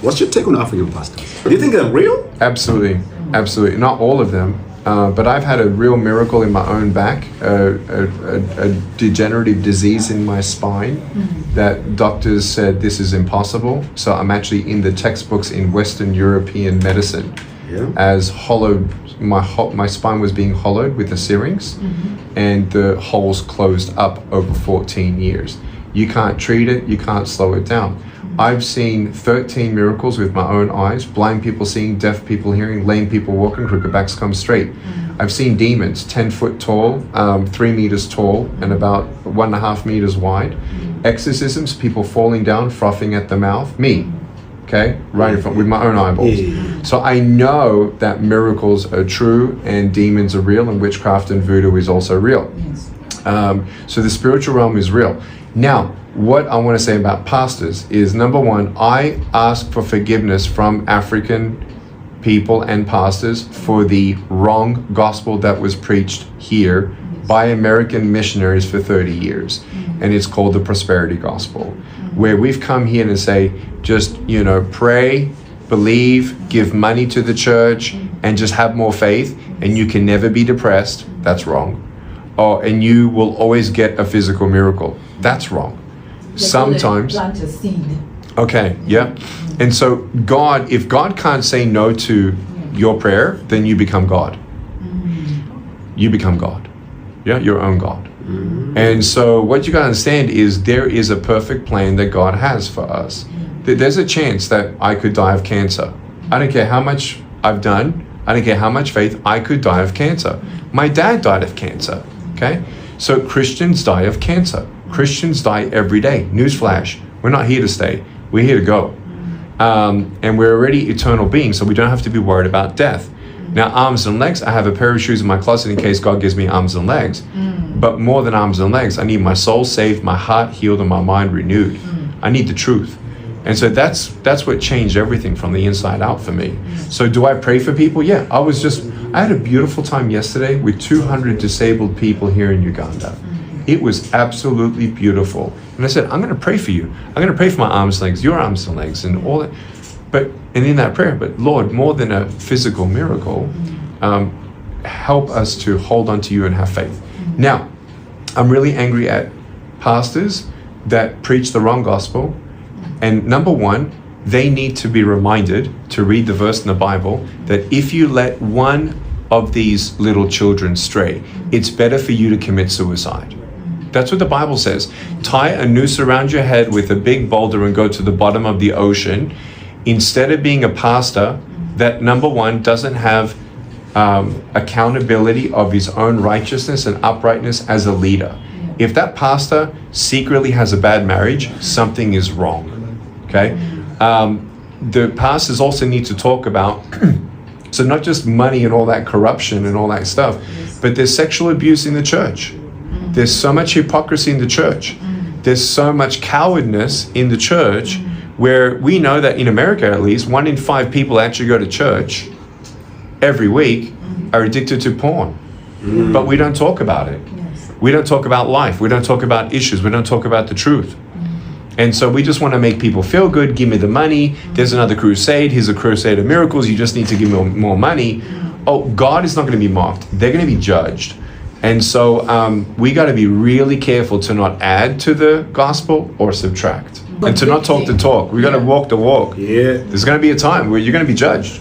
What's your take on African pastors? Do you think they're real? Absolutely, absolutely. Not all of them, but I've had a real miracle in my own back, a degenerative disease in my spine that doctors said this is impossible. So I'm actually in the textbooks in Western European medicine as hollowed. My spine was being hollowed with a syrinx, and the holes closed up over 14 years. You can't treat it, you can't slow it down. I've seen 13 miracles with my own eyes, blind people seeing, deaf people hearing, lame people walking, crooked backs come straight. I've seen demons 10 foot tall, 3 meters tall, and about 1.5 meters wide. Exorcisms, people falling down, frothing at the mouth. Me, okay, right in front with my own eyeballs. So I know that miracles are true and demons are real, and witchcraft and voodoo is also real. So the spiritual realm is real. Now, what I want to say about pastors is, number one, I ask for forgiveness from African people and pastors for the wrong gospel that was preached here by American missionaries for 30 years. And it's called the prosperity gospel, where we've come here and say, just, pray, believe, give money to the church, and just have more faith, and you can never be depressed. That's wrong. And you will always get a physical miracle. That's wrong. Sometimes plant a seed. Okay, yeah. And so God, if God can't say no to your prayer, then you become God. You become God. Yeah, your own God. And so what you got to understand is there is a perfect plan that God has for us. There's a chance that I could die of cancer. I don't care how much I've done. I don't care how much faith, I could die of cancer. My dad died of cancer, okay? So Christians die of cancer. Christians die every day. Newsflash, we're not here to stay. We're here to go. And we're already eternal beings, so we don't have to be worried about death. Now, arms and legs, I have a pair of shoes in my closet in case God gives me arms and legs. But more than arms and legs, I need my soul saved, my heart healed, and my mind renewed. I need the truth. And so that's what changed everything from the inside out for me. So do I pray for people? Yeah, I had a beautiful time yesterday with 200 disabled people here in Uganda. It was absolutely beautiful. And I said, I'm going to pray for you. I'm going to pray for my arms and legs, your arms and legs, and all that. And in that prayer, but Lord, more than a physical miracle, help us to hold on to you and have faith. Now, I'm really angry at pastors that preach the wrong gospel. And number one, they need to be reminded to read the verse in the Bible that if you let one of these little children stray, it's better for you to commit suicide. That's what the Bible says. Tie a noose around your head with a big boulder and go to the bottom of the ocean, instead of being a pastor that, number one, doesn't have accountability of his own righteousness and uprightness as a leader. If that pastor secretly has a bad marriage, something is wrong. Okay? The pastors also need to talk about, so not just money and all that corruption and all that stuff, but there's sexual abuse in the church. There's so much hypocrisy in the church. There's so much cowardness in the church, where we know that in America, at least, 1 in 5 people actually go to church every week are addicted to porn. But we don't talk about it. We don't talk about life. We don't talk about issues. We don't talk about the truth. And so we just want to make people feel good. Give me the money. There's another crusade. Here's a crusade of miracles. You just need to give me more money. Oh, God is not going to be mocked. They're going to be judged. And so we got to be really careful to not add to the gospel or subtract. And to not talk the talk. We got to walk the walk. Yeah. There's going to be a time where you're going to be judged.